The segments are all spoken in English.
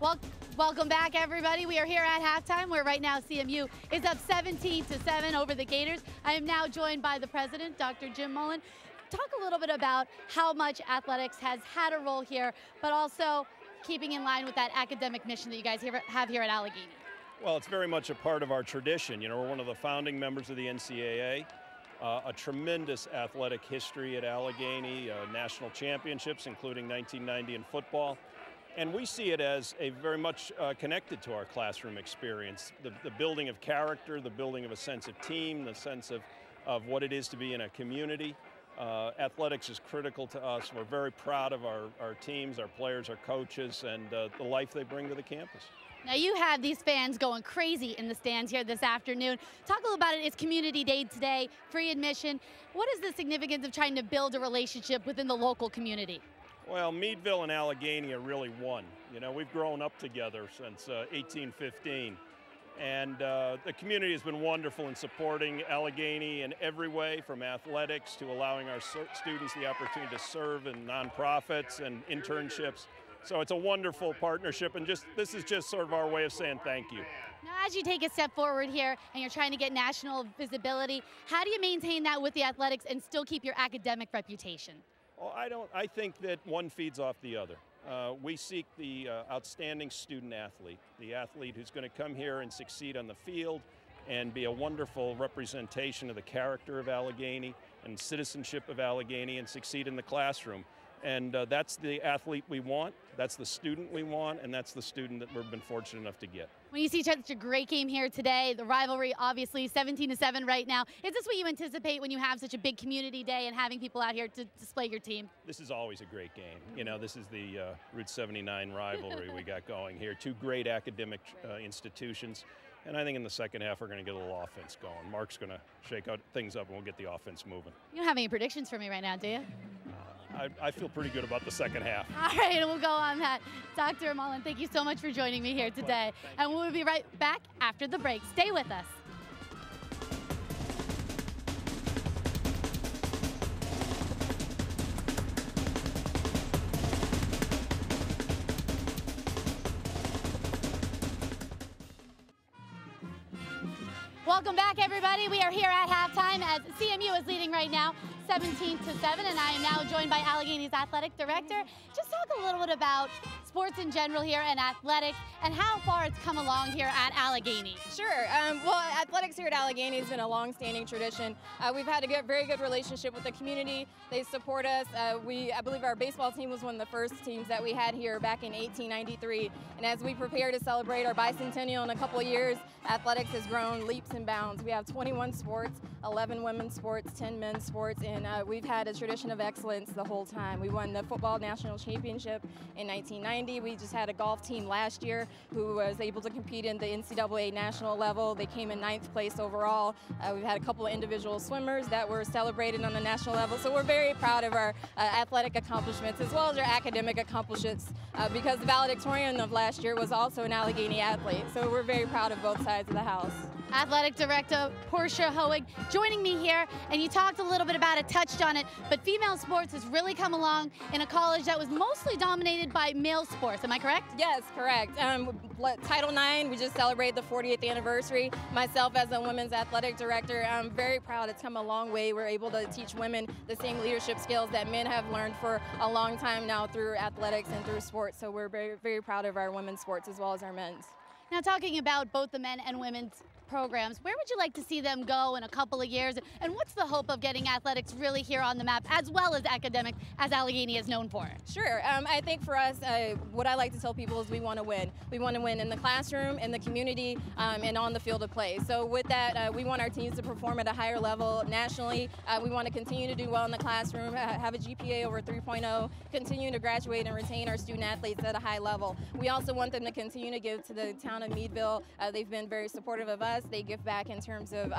Well, welcome back, everybody. We are here at halftime, where right now CMU is up 17-7 over the Gators. I am now joined by the president, Dr. Jim Mullen. Talk a little bit about how much athletics has had a role here, but also keeping in line with that academic mission that you guys have here at Allegheny. Well, it's very much a part of our tradition. You know, we're one of the founding members of the NCAA. A tremendous athletic history at Allegheny, national championships, including 1990 in football. And we see it as a very much connected to our classroom experience. The building of character, the building of a sense of team, the sense of what it is to be in a community. Athletics is critical to us. We're very proud of our teams, our players, our coaches, and the life they bring to the campus. Now you have these fans going crazy in the stands here this afternoon. Talk a little about it. It's Community Day today, free admission. What is the significance of trying to build a relationship within the local community? Well, Meadville and Allegheny are really one. You know, we've grown up together since 1815. And the community has been wonderful in supporting Allegheny in every way, from athletics to allowing our students the opportunity to serve in nonprofits and internships. So it's a wonderful partnership, and this is just sort of our way of saying thank you. Now, as you take a step forward here and you're trying to get national visibility, how do you maintain that with the athletics and still keep your academic reputation? Well, I think that one feeds off the other. We seek the outstanding student athlete, the athlete who's going to come here and succeed on the field and be a wonderful representation of the character of Allegheny and citizenship of Allegheny and succeed in the classroom. And that's the athlete we want, that's the student we want, and that's the student that we've been fortunate enough to get. When you see such a great game here today, the rivalry obviously 17-7 right now, is this what you anticipate when you have such a big community day and having people out here to display your team? This is always a great game. You know, this is the Route 79 rivalry we got going here. Two great academic institutions. And I think in the second half, we're going to get a little offense going. Mark's going to shake out things up and we'll get the offense moving. You don't have any predictions for me right now, do you? I feel pretty good about the second half. All right, and we'll go on that. Dr. Mullen, thank you so much for joining me here today. And we'll be right back after the break. Stay with us. Welcome back, everybody. We are here at halftime as CMU is leading right now 17-7, and I am now joined by Allegheny's athletic director. Just talk a little bit about sports in general here and athletics and how far it's come along here at Allegheny. Sure. Well, athletics here at Allegheny has been a long-standing tradition. We've had a very good relationship with the community. They support us. I believe our baseball team was one of the first teams that we had here back in 1893. And as we prepare to celebrate our bicentennial in a couple of years, athletics has grown leaps and bounds. We have 21 sports, 11 women's sports, 10 men's sports, and we've had a tradition of excellence the whole time. We won the football national championship in 1990. We just had a golf team last year who was able to compete in the NCAA national level. They came in 9th place overall. We've had a couple of individual swimmers that were celebrated on the national level. So we're very proud of our athletic accomplishments as well as our academic accomplishments because the valedictorian of last year was also an Allegheny athlete. So we're very proud of both sides of the house. Athletic Director Portia Hoeg joining me here, and you talked a little bit about it, touched on it, but female sports has really come along in a college that was mostly dominated by male sports. Am I correct? Yes, correct. Title IX, we just celebrated the 40th anniversary. Myself as a women's athletic director, I'm very proud. It's come a long way. We're able to teach women the same leadership skills that men have learned for a long time now through athletics and through sports. So we're very, very proud of our women's sports as well as our men's. Now, talking about both the men and women's programs, where would you like to see them go in a couple of years? And what's the hope of getting athletics really here on the map, as well as academics, as Allegheny is known for? Sure. I think for us, what I like to tell people is we want to win. We want to win in the classroom, in the community, and on the field of play. So with that, we want our teams to perform at a higher level nationally. We want to continue to do well in the classroom, have a GPA over 3.0, continue to graduate and retain our student athletes at a high level. We also want them to continue to give to the town of Meadville. They've been very supportive of us. us. They give back in terms of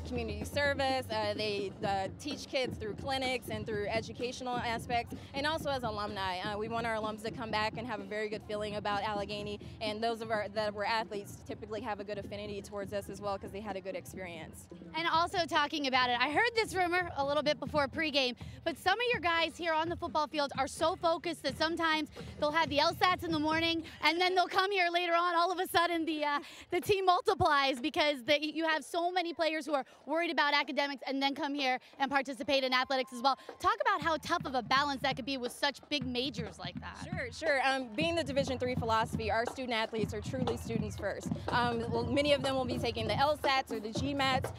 community service. They teach kids through clinics and through educational aspects, and also as alumni. We want our alums to come back and have a very good feeling about Allegheny, and those of our that were athletes typically have a good affinity towards us as well because they had a good experience. And also talking about it, I heard this rumor a little bit before pregame, but some of your guys here on the football field are so focused that sometimes they'll have the LSATs in the morning, and then they'll come here later on. All of a sudden, the team multiplies because you have so many players who are worried about academics and then come here and participate in athletics as well. Talk about how tough of a balance that could be with such big majors like that. Sure. Being the Division III philosophy, our student athletes are truly students first. Many of them will be taking the LSATs or the GMATs.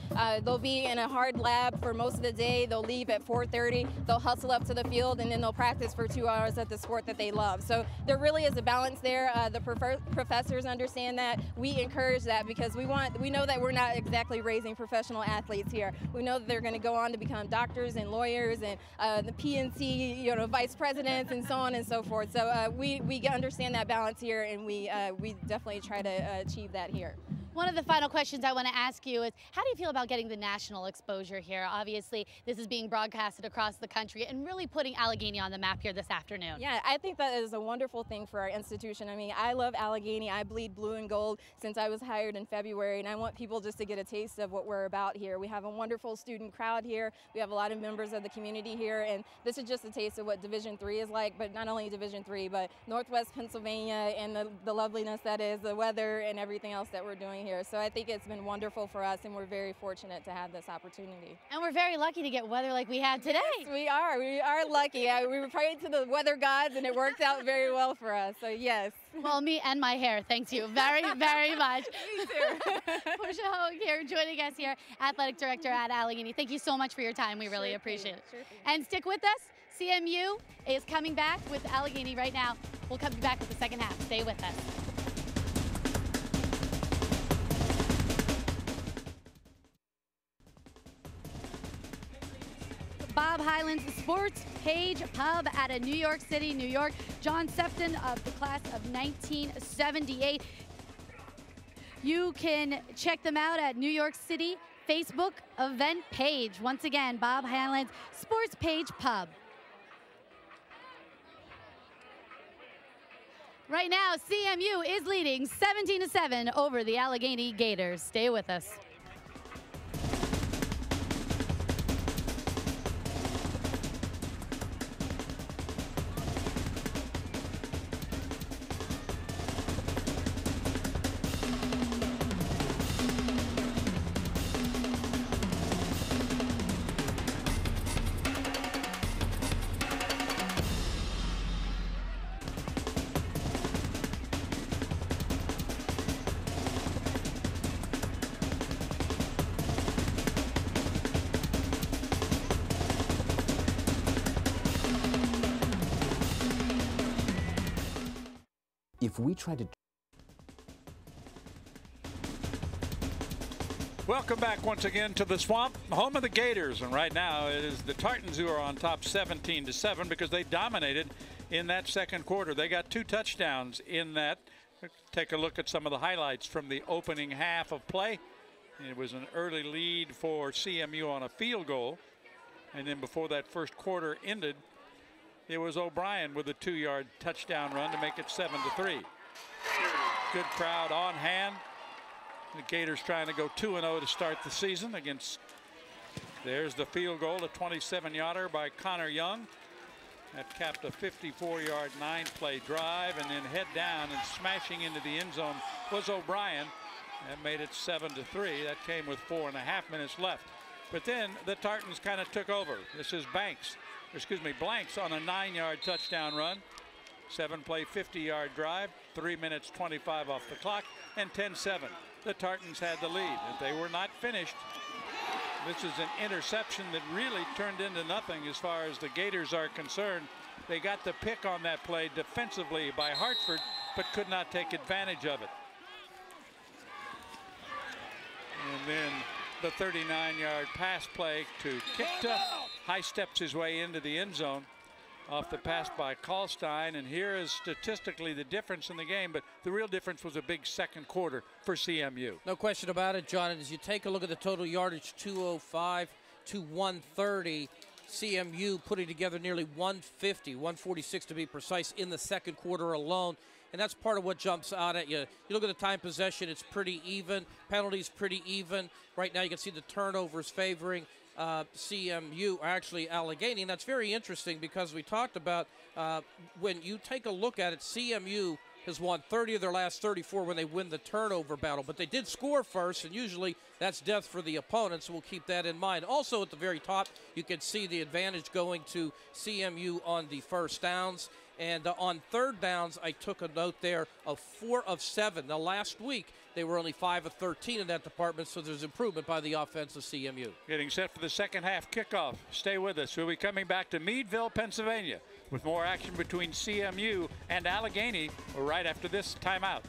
They'll be in a hard lab for most of the day. They'll leave at 4:30. They'll hustle up to the field, and then they'll practice for 2 hours at the sport that they love. So there really is a balance there. The professors understand that. We encourage that because we know that we're not exactly raising professional athletes here. We know that they're going to go on to become doctors and lawyers and the PNC, vice presidents and so on and so forth. So we understand that balance here, and we definitely try to achieve that here. One of the final questions I want to ask you is, how do you feel about getting the national exposure here? Obviously, this is being broadcasted across the country and really putting Allegheny on the map here this afternoon. Yeah, I think that is a wonderful thing for our institution. I mean, I love Allegheny. I bleed blue and gold since I was hired in February, and I want people just to get a taste of what we're about here. We have a wonderful student crowd here. We have a lot of members of the community here, and this is just a taste of what Division III is like, but not only Division III, but Northwest Pennsylvania and the loveliness that is, the weather and everything else that we're doing here. So I think it's been wonderful for us, and we're very fortunate to have this opportunity. And we're very lucky to get weather like we had today. Yes, we are. We are lucky. We were praying to the weather gods, and it worked out very well for us. So yes. Well, me and my hair. Thanks you very, very much. Me too. Portia Hoeg here, joining us here, Athletic Director at Allegheny. Thank you so much for your time. We really appreciate it. Sure thing. And stick with us. CMU is coming back with Allegheny right now. We'll come back with the second half. Stay with us. Bob Hyland's Sports Page Pub out of New York City, New York. John Septon of the class of 1978. You can check them out at New York City Facebook event page. Once again, Bob Hyland's Sports Page Pub. Right now, CMU is leading 17-7 over the Allegheny Gators. Stay with us. If we try to... Welcome back once again to the Swamp, home of the Gators, and right now it is the Tartans who are on top 17-7 because they dominated in that second quarter. They got 2 touchdowns in that. Take a look at some of the highlights from the opening half of play. It was an early lead for CMU on a field goal, and then before that first quarter ended, it was O'Brien with a 2-yard touchdown run to make it 7-3. Good crowd on hand. The Gators trying to go 2-0 to start the season against. There's the field goal, a 27-yarder by Connor Young. That capped a 54-yard 9-play drive, and then head down and smashing into the end zone was O'Brien. That made it 7-3. That came with 4.5 minutes left. But then the Tartans kind of took over. This is Blanks on a 9-yard touchdown run. 7-play 50-yard drive, 3 minutes 25 off the clock, and 10-7. The Tartans had the lead, and they were not finished. This is an interception that really turned into nothing as far as the Gators are concerned. They got the pick on that play defensively by Hartford, but could not take advantage of it. And then the 39-yard pass play to Kipta. High steps his way into the end zone. off the pass by Kalstein, and here is statistically the difference in the game, but the real difference was a big second quarter for CMU. No question about it, John. And as you take a look at the total yardage, 205 to 130, CMU putting together nearly 150, 146 to be precise, in the second quarter alone. And that's part of what jumps out at you. You look at the time possession, it's pretty even. Penalties pretty even. Right now you can see the turnovers favoring CMU, actually Allegheny. And that's very interesting because we talked about when you take a look at it, CMU has won 30 of their last 34 when they win the turnover battle. But they did score first, and usually that's death for the opponent, so we'll keep that in mind. Also at the very top, you can see the advantage going to CMU on the first downs. And on third downs, I took a note there of 4 of 7. Now, last week, they were only 5 of 13 in that department, so there's improvement by the offense of CMU. Getting set for the second half kickoff. Stay with us. We'll be coming back to Meadville, Pennsylvania, with more action between CMU and Allegheny right after this timeout.